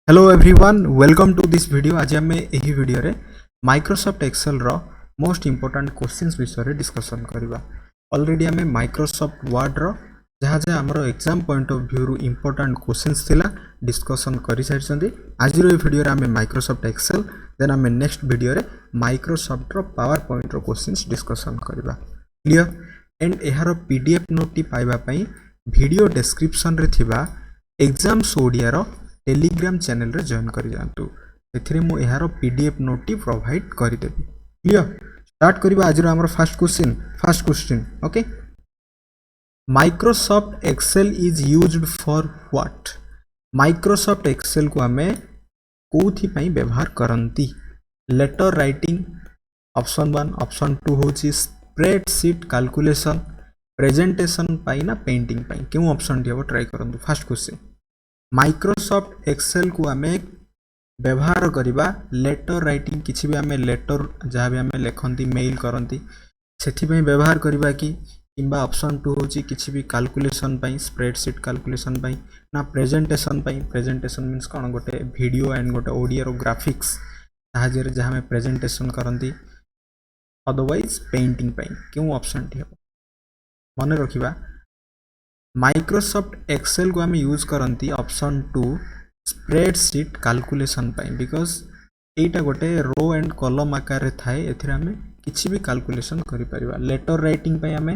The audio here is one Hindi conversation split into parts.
Hello everyone welcome to this video. आज आम यही वीडियो रे माइक्रोसॉफ्ट एक्सेल रो मोस्ट इंपोर्टेंट क्वेश्चंस विषय डिस्कशन करवा। ऑलरेडी आम माइक्रोसॉफ्ट वर्ड रो जहाँ जहाँ आमर एग्जाम पॉइंट ऑफ व्यू रु इंपोर्टेंट क्वेश्चंस थिला डिस्कशन कर सारी। आज वीडियो रे आम माइक्रोसॉफ्ट एक्सेल देन आम नेक्स्ट वीडियो रे माइक्रोसॉफ्ट रो पावर पॉइंट रो क्वेश्चंस डिस्कशन करवा। क्लियर एंड यार पीडीएफ नोट पाइबा पई वीडियो डिस्क्रिप्शन रे थिबा एग्जाम्स ओडिया रो टेलीग्राम चैनल रे जॉइन कर जातु। एथिरे मु एहारो पीडीएफ नोट प्रोवाइड कर देबी। क्लियर स्टार्ट करबा। आज हमर first question okay. Microsoft Excel is used for what. Microsoft Excel को हमें कोथि पई व्यवहार करंती। लेटर राइटिंग ऑप्शन 1, ऑप्शन 2 होची स्प्रेडशीट कैलकुलेशन, प्रेजेंटेशन पई ना पेंटिंग पई। क्यों ऑप्शन टी ट्राई करंतु। फर्स्ट क्वेश्चन माइक्रोसॉफ्ट एक्सेल को आम व्यवहार करवा लेटर राइटिंग किसी भी आम लेटर जहाँ भी आम लिखती मेल करती से व्यवहार करवा कि किंबा ऑप्शन 2 होची किसी भी कैलकुलेशन पई स्प्रेडशीट कैलकुलेशन पई ना प्रेजेंटेशन पई। प्रेजेंटेशन मीन्स कौन गोटे वीडियो एंड गोटे ऑडियो ग्राफिक्स साहाय्य जहाँ आम प्रेजेंटेशन करती। अदरवाइज पेंटिंग पई। क्यों ऑप्शन टी हम मन रखा। माइक्रोसॉफ्ट एक्सेल को आम यूज करती option 2 spreadsheet calculation pi because एटा गोटे रो एंड कॉलम आकार थाए। एथिरे आम किसी भी कैलकुलेशन करि परिबा। लेटर राइटिंग पाई आम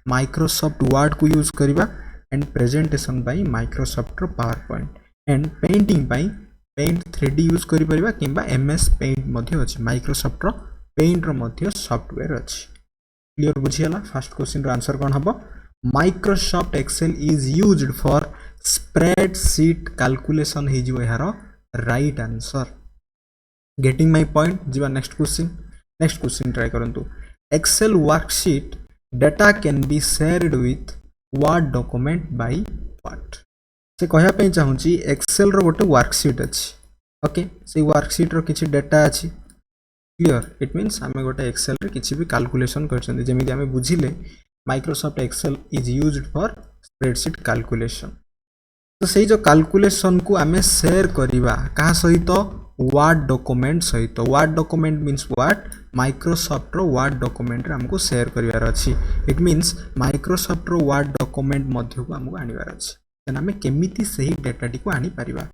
माइक्रोसॉफ्ट वर्ड को यूज करबा एंड प्रेजेंटेशन पाई माइक्रोसॉफ्ट रो पावर पॉइंट एंड पेंटिंग पाई पेंट 3D यूज करि परिबा किंबा एमएस पेंट मध्ये अछि। माइक्रोसॉफ्ट रो पेंट रो मध्ये सॉफ्टवेयर अछि। क्लियर बुझियला। फर्स्ट क्वेश्चन रो आंसर कोन हबो। Microsoft Excel is used for spreadsheet calculation है जो यार right answer. Getting my point. जीवा नेक्स्ट क्वेश्चन ट्राई करंतु। Excel worksheet data can be shared with Word document by what. से कहया पे चाहूची एक्सेल रो गोटे वर्कशीट अछि ओके। से वर्कशीट रो किछि डाटा अछि। क्लियर इट मीन्स आमे गोटे एक्सेल रे किछि भी कैलकुलेशन करछन जेमिति आमे बुझिले Microsoft Excel is used for spreadsheet calculation. तो सही जो कैलकुलेशन को आमे शेयर करिवा का सहित वर्ड डॉक्यूमेंट सहित। Word document means what Microsoft रो वर्ड डॉक्यूमेंट रे हमको शेयर करिवार अछि। इट मीन्स माइक्रोसॉफ्ट रो वर्ड डॉक्यूमेंट मध्य को हमको आनिवार अछि। देन आमे केमिति सही डाटा टी को आनी परिबा।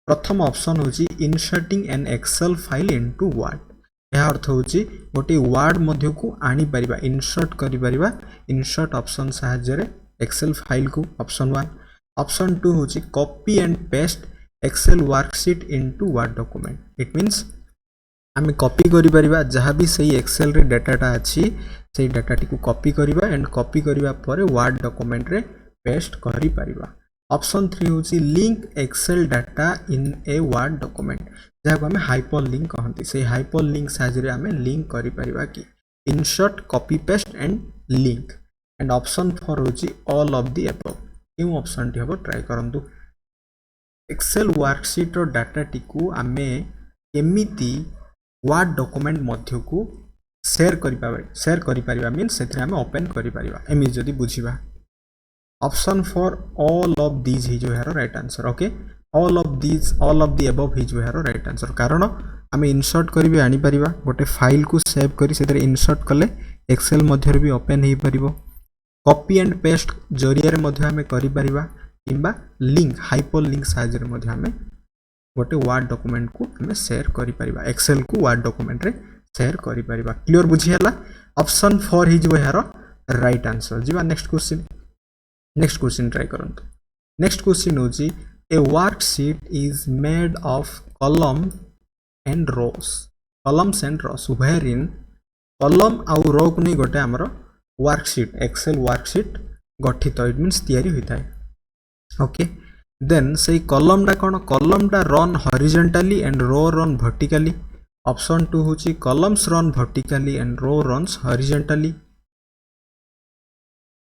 प्रथम ऑप्शन होची inserting an Excel file into Word. यह अर्थ होची गोटे वर्ड मध्य को आनी परिबा इंसर्ट करि परिबा। इंसर्ट ऑप्शन साहाय्य रे एक्सेल फाइल को ऑप्शन 1। ऑप्शन 2 होची copy and paste Excel worksheet into Word document. It means आमे कॉपी करि परिबा जहाँ भी सही एक्सेल रे डाटाटा अछि सही डाटा टी को कॉपी करिबा एंड कॉपी करिबा परे वर्ड डॉक्यूमेंट रे पेस्ट करि परिबा। ऑप्शन 3 होची link Excel data in a Word document जहाँ को आमे हाइपरलिंक कहंती। से हाइपरलिंक साहाय्य रे आमे लिंक करि परिबा कि insert copy paste and link. And option 4 होची ऑल ऑफ द अबव। क्यों ऑप्शन टी हबो ट्राई करंतु। एक्सेल वर्कशीट रो डाटा टी को आमे केमिति वर्ड डॉक्यूमेंट मध्य को शेयर करि परिबा मींस सेथरे आमे ओपन करि परिबा एमि जदी बुझिबा। ऑप्शन 4 ऑल ऑफ दीज ही जो है right answer okay. All of the above ही जो है राइट आंसर। कारण आमे इंसर्ट करिवे आनी परिबा गोटे फाइल को सेव करी सेथरे इंसर्ट कले एक्सेल मध्य भी ओपन हो पारिबो। कॉपी एंड पेस्ट जरिया रे मध्य आमे करि परिबा किंबा लिंक हाइपरलिंक साहाय्य रे मध्य आमे गोटे वर्ड डॉक्यूमेंट को आमे शेयर करि परिबा। एक्सेल को वर्ड डॉक्यूमेंट रे शेयर करि परिबा। क्लियर बुझियला। ऑप्शन 4 ही जो है राइट आंसर। जीवा नेक्स्ट क्वेश्चन ट्राई करंतु। नेक्स्ट क्वेश्चन होची a worksheet is made of column and rows. Columns and rows wherein column आउ रो को नहीं गोटे हमर वर्कशीट एक्सेल वर्कशीट गठित इट मीन्स तैयारी होता है ओके। देन से कॉलम डा कोन कॉलम डा run horizontally and row run vertically. Option 2 होची columns run vertically and row runs horizontally.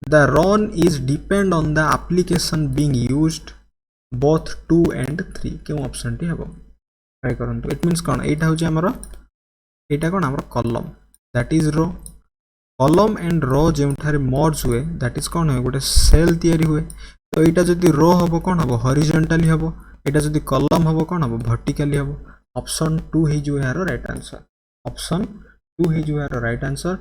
The run is depend on the application being used both 2 and 3। क्यों ऑप्शन टी हबो ट्राई करंतु। इट मींस कोन एटा होची हमर एटा कोन हमर column that is row. Column and row जेउठारे मर्ज हुए दैट इज कोन होय गोटे सेल तयारी हुए। तो एटा जदी रो हबो कोन हबो हॉरिजॉन्टली हबो एटा जदि कलम हबो कोन हबो वर्टिकली हबो ऑप्शन 2 हे जो यार राइट आंसर ऑप्शन 2 हे जो यार right answer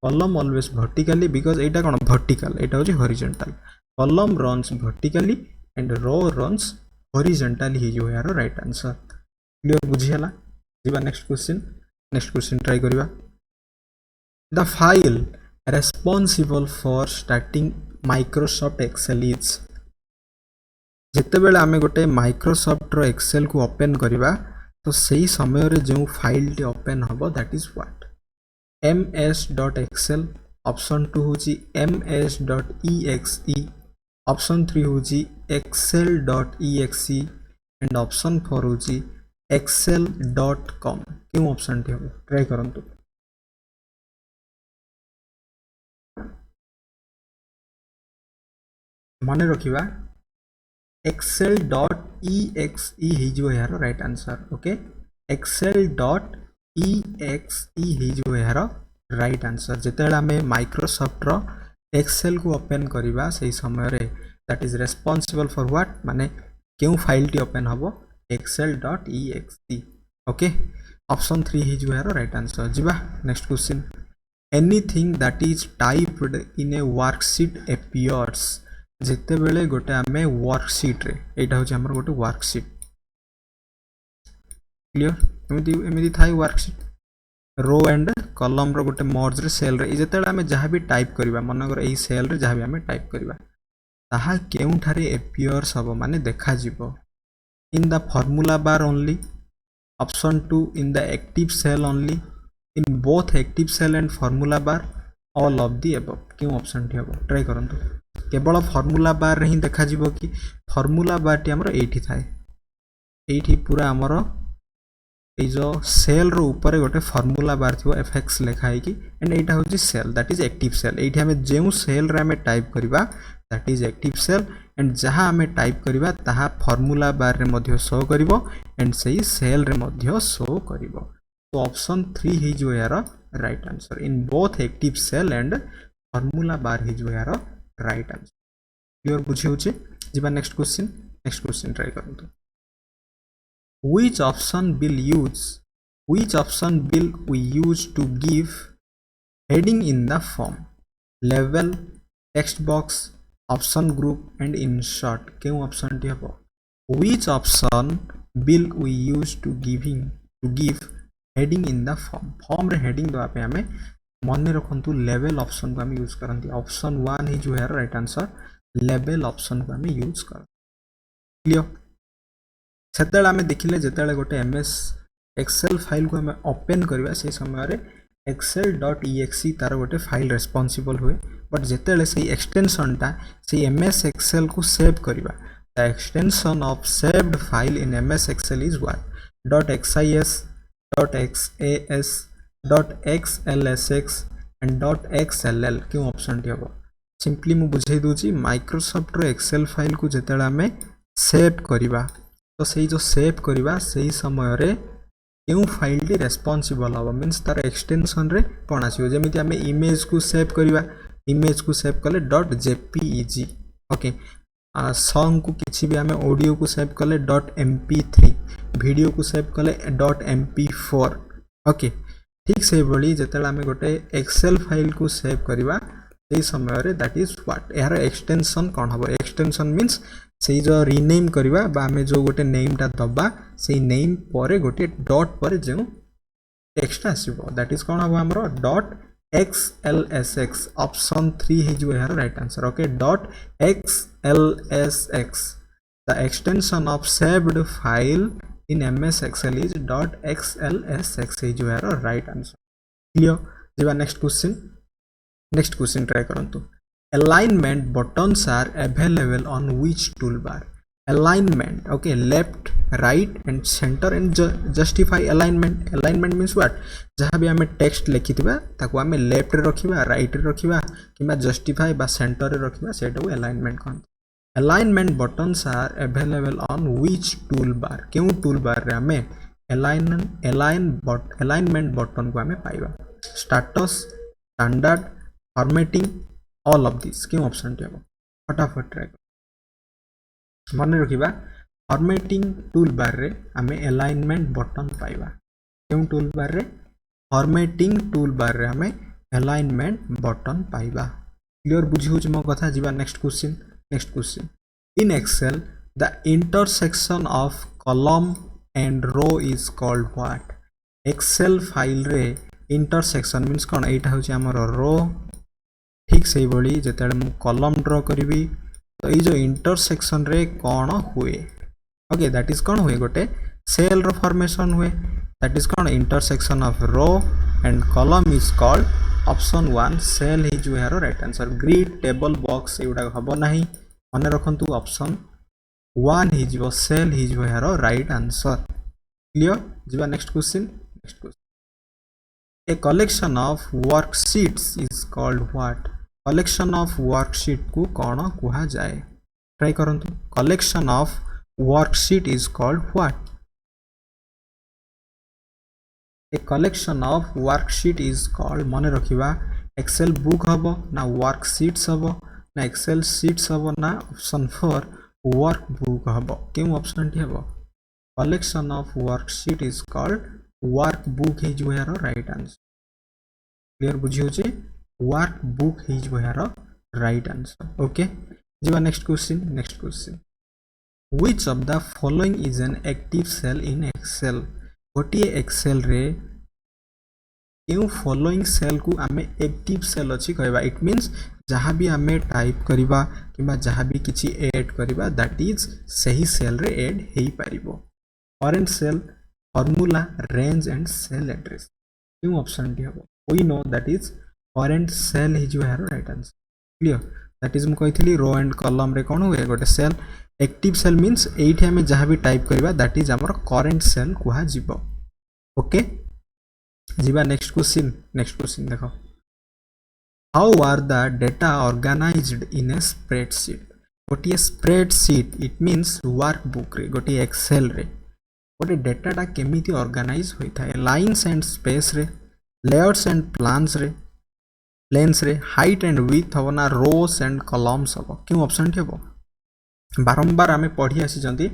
column always vertically because एटा कोन वर्टिकल एटा होची horizontal column runs vertically and row runs horizontally हे जो यार राइट आंसर क्लियर बुझियला जिबा नेक्स्ट क्वेश्चन ट्राई करिवा the file responsible for starting Microsoft Excel is जिते बेले आमे गोटे Microsoft रो Excel को ओपन करिवा तो सही समय रे जो फाइल टी ओपन हबो that is what ms.excel option 2 होची ms.exe ऑप्शन 3 होची excel.exe एंड ऑप्शन 4 होची excel.com क्यों ऑप्शन टी हबो ट्राई करंतु माने रखिबा excel.exe हे जो यार राइट आंसर ओके excel.exe हे जो यार राइट आंसर जेतेला हमें माइक्रोसॉफ्ट रो एक्सेल को ओपन करिबा सही समय रे that is responsible for what माने केउ फाइल टी ओपन हबो excel.exe ओके ऑप्शन 3 हे जो यार राइट आंसर जिबा next question anything that is typed in a worksheet appears जिते बेले गोटे आमे वर्कशीट रे एटा होची हमर गोटे वर्कशीट क्लियर एमिति थाई वर्कशीट रो एंड कॉलम रो गोटे मर्ज रे सेल रे जेते आमे जहां भी टाइप करबा मन कर एही सेल रे जहां भी आमे टाइप करबा ताहा केउ ठारे अपीयर्स हबो माने देखा जिवो in the formula bar only option 2 in the active cell only in both active cell and formula bar all of the above क्यों ऑप्शन टी हबो ट्राई करंतु केवल फार्मूला बार रे ही देखा जिवो कि फार्मूला बार टी हमर एठी थाए एठी पूरा हमर ए जो सेल रो ऊपर गोटे फार्मूला बार थियो fx लिखा है कि एंड एटा होची cell that is active cell एठी हमें जेउ सेल रे हमें टाइप करबा that is active cell and जहां हमें टाइप करबा ताहा फार्मूला बार रे मध्य शो करिवो एंड सही सेल रे मध्य शो करिवो तो ऑप्शन 3 हे जो यार right answer in both active cell and formula bar हे जो यार राइट आंसर क्लियर बुझे होचे जिबा नेक्स्ट क्वेश्चन ट्राई करंतु which option will we use to give heading in the form level text box option group and insert क्यों ऑप्शन टी हबो which option will we use to give heading in the form रे heading दवा पे हमें मन रखंतु लेवल ऑप्शन को हम यूज करंती ऑप्शन 1 ही जो है राइट आंसर लेवल ऑप्शन को हम यूज कर क्लियर सेतेला हमें देखिले जेतेले गोटे एमएस एक्सेल फाइल को हमें ओपन करबा से समय रे excel.exe तार गोटे फाइल रेस्पोंसिबल हुए बट जेतेले से एक्सटेंशन ता से एमएस एक्सेल को सेव करबा the extension of saved file in MS Excel is what .xis .xas .xlsx and .xll क्यों ऑप्शन टी हबो सिंपली मु बुझाई दूची माइक्रोसॉफ्ट रो एक्सेल फाइल को जेतेला हमें सेव करबा तो सही जो सेव करबा सही समय रे क्यों फाइल टी रेस्पोंसिबल हबो मींस तार एक्सटेंशन रे कोन आसीबो जेमिति हमें इमेज को सेव करबा इमेज को सेव कले .jpeg ओके सॉन्ग को किछि भी हमें ऑडियो को सेव कले .mp3 वीडियो को सेव कले .mp4 ओके ठीक से बड़ी जेतेला हमें गोटे एक्सेल फाइल को सेव करबा सही समय रे दैट इज व्हाट यार एक्सटेंशन कोन हबो एक्सटेंशन मींस से जो रीनेम करबा बा हमें जो गोटे नेम टा दबा से नेम परे गोटे डॉट परे जो टेक्स्ट आसीबो दैट इज कोन हबो हमरो .xlsx ऑप्शन 3 हे जो यार right answer okay .xlsx the extension of saved file in ms excel is .xlsx हे जो यार राइट आंसर क्लियर जेबा नेक्स्ट क्वेश्चन ट्राई करंतु alignment buttons are available on which toolbar alignment okay left right and center and justify alignment means what जहां भी हमें टेक्स्ट लिखितबा ताको हमें लेफ्ट रे रखिबा राइट रे रखिबा किबा जस्टिफाई बा सेंटर रे रखिबा सेटा alignment cone alignment buttons are available on which toolbar क्यों toolbar रे हमें alignment button को हमें पाइबा status standard formatting all of this क्यों ऑप्शन टी हबो फटाफट ट्राई मन रखिबा फॉर्मेटिंग टूल बार रे आमे अलाइनमेंट बटन पाइबा केउ टूल बार रे फॉर्मेटिंग टूल बार रे आमे अलाइनमेंट बटन पाइबा क्लियर बुझी होछ मो कथा जीवा next question in Excel the intersection of column and row is called what Excel file रे इंटरसेक्शन मींस कोन एटा होछ हमर रो ठीक से बड़ी जेतेले मु कॉलम ड्रा करबी तो ये जो इंटरसेक्शन रे कौन हुए ओके दैट इज कौन हुए गोटे सेल रो फॉर्मेशन हुए दैट इज कौन intersection of row and column is called option 1 cell ही जो यार right answer grid table box एउडा हबो नाही माने रखंतु ऑप्शन 1 ही जो सेल ही जो यार राइट आंसर क्लियर जीवा next question a collection of worksheets is called what collection of worksheet को कौन कुहा जाए ट्राई करंतु collection of worksheet is called what a collection of worksheet is called मन रखिबा एक्सेल बुक हबो ना वर्कशीट्स हबो ना एक्सेल शीट्स हबो ना ऑप्शन 4 वर्क बुक हबो केउ ऑप्शन टी हबो collection of worksheet is called work book ही जो यार राइट आंसर क्लियर बुझियो जे वर्क बुक ही जो यार राइट आंसर ओके जीवा next question which of the following is an active cell in Excel गोटे एक्सेल रे क्यों फॉलोइंग सेल को आमे एक्टिव सेल अछि कहबा इट मींस जहां भी आमे टाइप करबा किबा जहां भी किछि ऐड करबा दैट इज सही सेल रे ऐड हेई परिबो current cell formula range and cell address क्यों ऑप्शन डी हबो we know that is current cell ही जो है right answer clear that is मु कहितली रो एंड कॉलम रे कोन हुए गोटे सेल एक्टिव सेल मींस एठी हमें जहां भी टाइप करबा दैट इज हमर करंट सेल कुहा जीवो ओके जीवा नेक्स्ट क्वेश्चन देखो how are the data organised in a spreadsheet गोटे स्प्रेडशीट इट मींस वर्कबुक रे गोटे एक्सेल रे गोटे डेटाटा केमिति ऑर्गेनाइज होई थाए लाइन्स एंड स्पेस रे लेयर्स एंड प्लेन्स रे हाइट एंड विड्थ हबो ना रोस एंड कॉलम्स हबो क्यों ऑप्शन टी हबो बारंबार आमे पढ़ी आसी जंती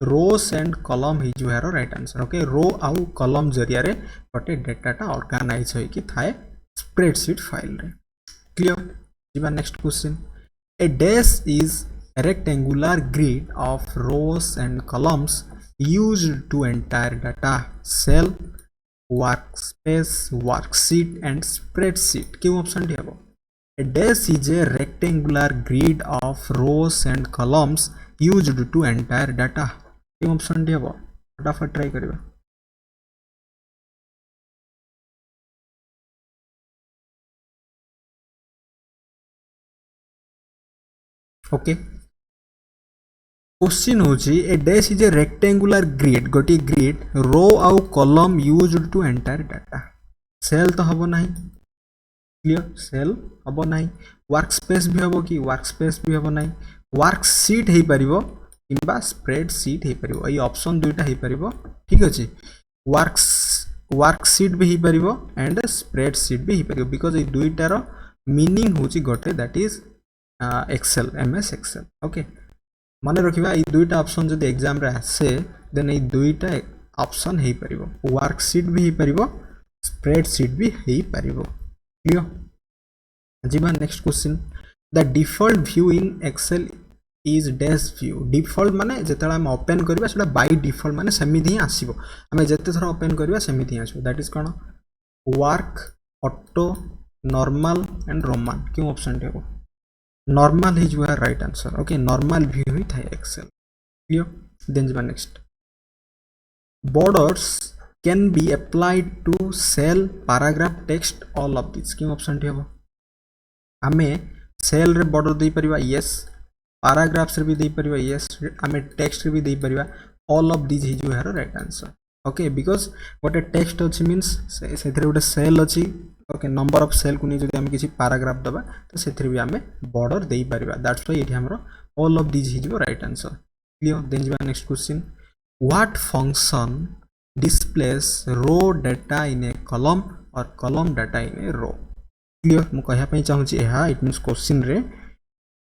रोस एंड कॉलम ही जो है राइट आंसर ओके रो आउ कॉलम जरिया रे गोटे डेटाटा ऑर्गेनाइज होई कि थाए स्प्रेडशीट फाइल रे क्लियर जीवा next question A dash is a rectangular grid of rows and columns used to enter data cell workspace worksheet and spreadsheet क्यों ऑप्शन डी हबो a dash is a rectangular grid of rows and columns used to enter data क्यों ऑप्शन डी हबो फटाफट ट्राई करिबा ओके क्वेश्चन होची a dash is a rectangular grid गोटी ग्रिड रो आउ column used to enter data cell तो हबो नाही क्लियर सेल हबो नाही वर्कस्पेस भी हबो कि वर्कस्पेस भी हबो नाही वर्कशीट हे परिबो किबा स्प्रेडशीट हे परिबो ए ऑप्शन दुईटा हे परिबो ठीक अछि वर्कशीट भी हे परिबो एंड स्प्रेडशीट भी हे परिबो बिकॉज़ ए दुईटार मीनिंग होची गोटे that is Excel MS Excel okay माने रखिबा ए दुईटा ऑप्शन जदि एग्जाम रे आसे देन ए दुईटा ऑप्शन हे परिबो वर्कशीट भी हे परिबो स्प्रेडशीट भी हे परिबो क्लियर जीवा next question the default view in Excel is dash view default माने जेतला हम ओपन करबा सेटा बाय डिफॉल्ट माने समिति ही आसीबो हमें जते थरा ओपन करबा समिति ही आसीबो दैट इज कोन work auto normal and roman क्यों ऑप्शन देबो normal is your right answer okay normal view ही था excel clear then the next borders can be applied to cell paragraph text all of this क्यों ऑप्शन टी हबो हमें सेल रे बॉर्डर दे परिबा यस पैराग्राफ्स रे भी दे परिबा यस हमें टेक्स्ट रे भी दे परिबा ऑल ऑफ दिस ही जो है राइट आंसर ओके बिकॉज़ गोटे टेक्स्ट अछि मींस सेथरे गोटे सेल अछि ओके नंबर ऑफ सेल को नहीं जदि हम किसी पैराग्राफ दबा तो सेथरे भी हमें बॉर्डर दे परिबा दैट्स व्हाई एठी हमरो all of this is right answer clear then जीवा next question what function displays row data in a column or column data in a row clear मु कहया पई चाहू छी एहा इट मींस क्वेश्चन रे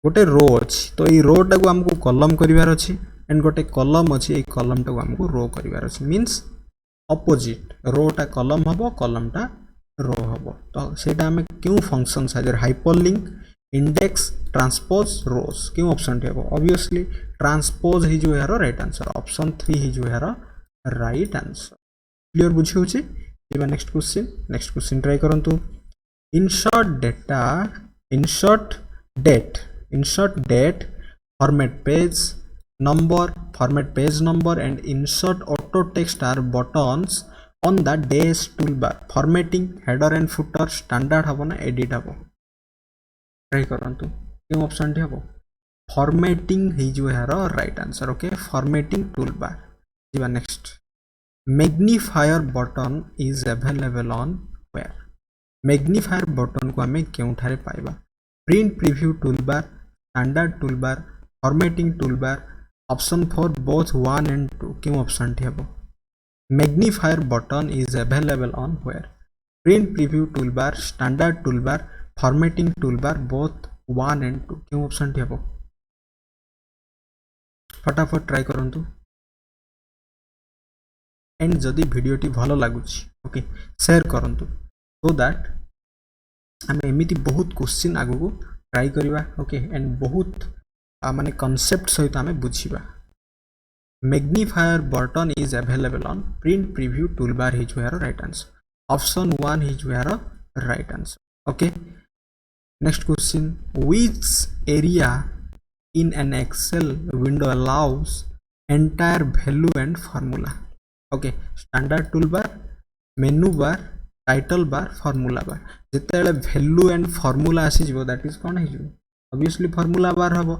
गोटे रो अछि तो ई रो टा को हमको कॉलम करिवार अछि एंड गोटे कलम अच्छी ये कलम टाक आमको रो कर मीन्स अपोजिट रोटा कलम हम कलमटा रो हम तो सेटा आम क्यों function sizer hyperlink index transpose rows क्यों ऑप्शन टी हम ऑब्वियसली ट्रांसपोज ही जो यार राइट आंसर ऑप्शन 3 ही जो यार राइट आंसर क्लियर बुझी होची नेक्स्ट क्वेश्चन ट्राई करंतु insert date format page number and insert auto text are buttons on the dash toolbar formatting header and footer standard हबो ना edit हबो ट्राई करंतु क्यों ऑप्शन टी हबो formatting ही जो है right answer okay formatting toolbar जीवा next magnifier button is available on where magnifier button को आम क्यों पाइबा print preview toolbar standard toolbar formatting toolbar option 4 both 1 and 2 क्यों ऑप्शन टी हम magnifier button is available on where print preview toolbar standard toolbar formatting toolbar both 1 and 2 क्यों ऑप्शन टी हम फटाफट ट्राई करंतु एंड जदि वीडियोटी भलो लागुची ओके शेयर करंतु सो दैट आम एमती बहुत क्वेश्चन आगु को ट्राई करवा ओके एंड बहुत माने कॉन्सेप्ट सहित आम बुझा magnifier button is available on print preview toolbar ही जो यार राइट आंसर ऑप्शन 1 ही जो यार right answer okay next question which area in an Excel window allows entire value and formula okay standard toolbar menu bar title bar formula bar जिते वैल्यू एंड फार्मूला आसी जो दैट इज कौन है ऑब्वियसली फार्मूला बार हम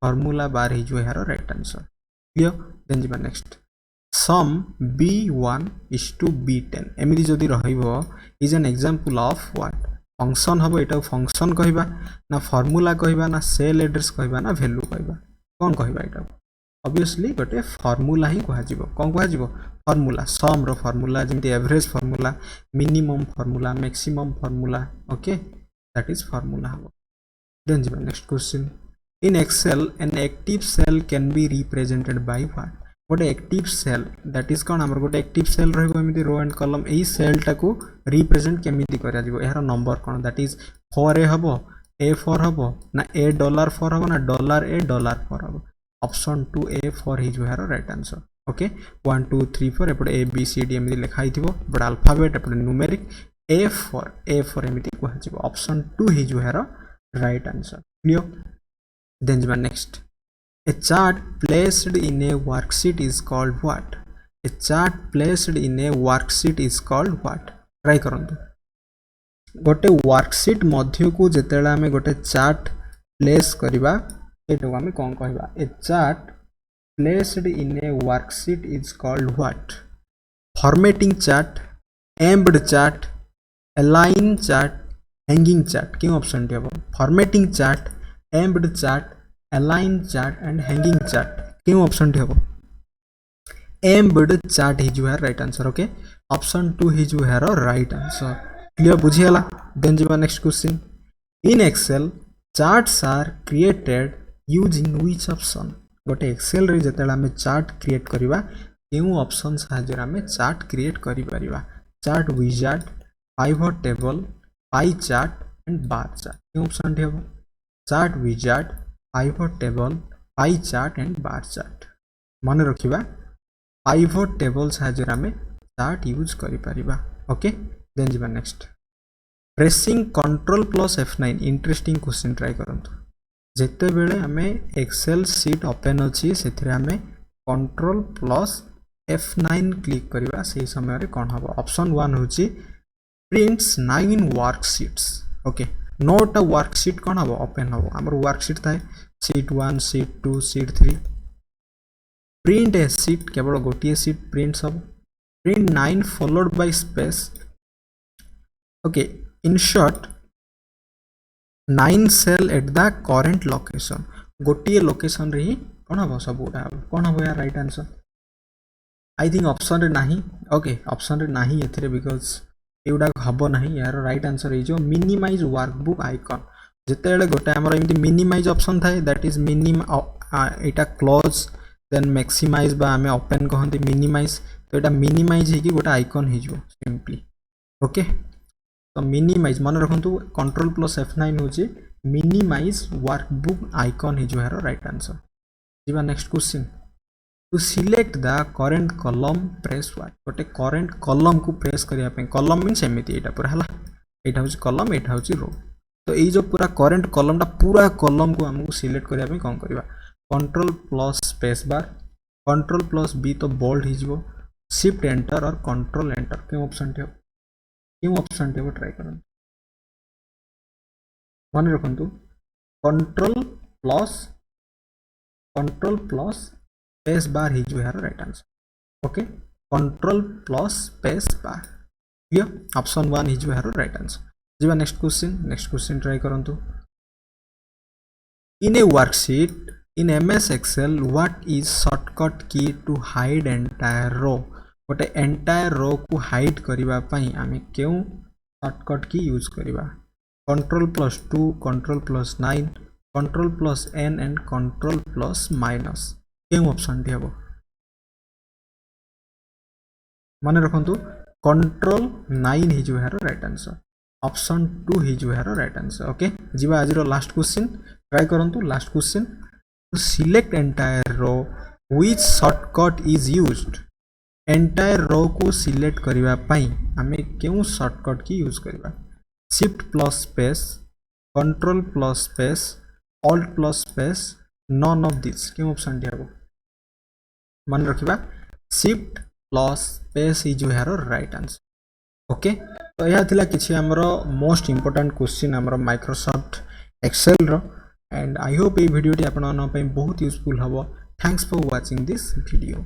फार्मूला बार ही जो यार राइट आंसर क्लियर देन जीवा next sum b1 is to b10 एमती जदि रहिबो is an example of what function हम एटा फंक्शन कहबा ना फार्मूला कहबा ना सेल एड्रेस कहबा ना वैल्यू कहबा कौन कहबा एटा ऑब्वियसली गोटे फार्मूला ही कह कौन कह फार्मूला सम रो फार्मूला जमी average formula minimum formula maximum formula okay that is formula हम देन जीवा next question in Excel an active cell can be represented by what गोटे एक्टिव सेल दैट इज कौन आमर गोटे एक्टिव सेल रहिबो एमिति रो एंड कॉलम एई सेल टाको रिप्रेजेंट केमिति करा जिवो एहार नंबर कौन दैट इज 4a हबो a4 हबो ना $4 हबो ना $4 हबो ऑप्शन 2A4 ही जो है राइट आंसर ओके 1 2 3 4 एपटे ABCD एमती लिखाई थो बट अल्फाबेट एपटे न्यूमेरिक A4 एमती कह ऑप्शन 2 ही जो है राइट आंसर क्लियर देन जीवा next A chart placed in a worksheet is called what A chart placed in a worksheet is called what try करंतु गोटे वर्कशीट मध्य को जेतेला आमे गोटे चार्ट प्लेस करबा एटा आम कौन कहबा a chart placed in a worksheet is called what formatting chart embed chart align chart hanging chart क्यों ऑप्शन टी हम formatting chart embed chart align chart and hanging chart क्यों ऑप्शन टी हम एम्बड चार्ट ही जो है राइट आंसर ओके ऑप्शन 2 ही जो है राइट आंसर क्लियर बुझीगला देन जीवा next question in Excel charts are created using which option गोटे एक्सेल रे जतेला हमें चार्ट क्रिएट करबा केउ ऑप्शन साहाय्य हमें चार्ट क्रिएट करि परिबा chart wizard pivot table pie chart and bar chart केउ ऑप्शन थे हम chart wizard pivot table pie chart and bar chart मन रखिबा पाइवट टेबल साहाय्य हमें चार्ट यूज करि परिबा ओके देन जीवा next pressing control plus F9 interesting question try करंतु जेते बेले हमें एक्सेल सीट ओपन अच्छी से कंट्रोल प्लस F9 क्लिक करवा से समय रे कौन हम ऑप्शन 1 हूँ prints 9 worksheets okay note worksheet कौन हम ओपन हम आमर वर्कशीट थाए sheet 1 sheet 2 sheet 3 print a sheet केवल गोटे सीट प्रिंट सब print 9 followed by space okay insert 9 cell at the current location गोटे लोकेशन रे ही कौन हम सब कौन हम यार right answer I think option रे नाही ओके ऑप्शन रे नाही एथरे बिकॉज एउडा हबो नाही यार राइट आंसर है जो मिनिमाइज वर्कबुक आइकन जेते गोटे हमर एमती मिनिमाइज ऑप्शन थाए that is minimum Etah close then maximise बा आमे ओपन कहंती मिनिमाइज तो एटा मिनिमाइज हे कि गोटे आइकन हे जो सिंपली ओके तो मिनिमाइज मन रखंतु कंट्रोल प्लस F9 होची मिनिमाइज वर्कबुक आइकन हे जो यार राइट आंसर जीवा next question to select the current column press what गोटे करेंट कॉलम को प्रेस करिया पे कॉलम मींस एमिति एटा पूरा हला एटा होची कॉलम एटा होची रो तो ये जो पूरा करेंट कॉलम टा पूरा कॉलम को हमको सिलेक्ट करिया पे कोन करबा control plus space bar control plus B तो बोल्ड ही जीवो shift enter or control enter क्यों ऑप्शन टे ट्राई करन मन रखंतु कंट्रोल प्लस स्पेस बार ही जो यार right answer okay control plus space bar clear option 1 ही जो यार राइट आंसर जीवा नेक्स्ट क्वेश्चन ट्राई करंतु in a worksheet in MS Excel what is shortcut key to hide entire row गोटे entire row को hide करिवा पई आमे केउ shortcut key यूज करिवा control plus 2 control plus 9 control plus n and control plus minus केउ ऑप्शन दिहबो माने रखंतु control 9 ही जो है राइट आंसर ऑप्शन 2 ही जो है राइट आंसर ओके जीवा आज रो लास्ट क्वेश्चन ट्राई करंतु last question to select entire row which shortcut is used entire row को select करिवा पई हमें केउ shortcut की use करिवा shift plus space control plus space alt plus space none of this केउ ऑप्शन दियाबो मन रखिबा shift plus space ही जो है राइट आंसर ओके तो यह थिला किछि हमरो मोस्ट इंपोर्टेंट क्वेश्चन हमरो माइक्रोसॉफ्ट एक्सेल रो and I hope ये वीडियो टी आपन बहुत यूजफुल हबो thanks for watching this video.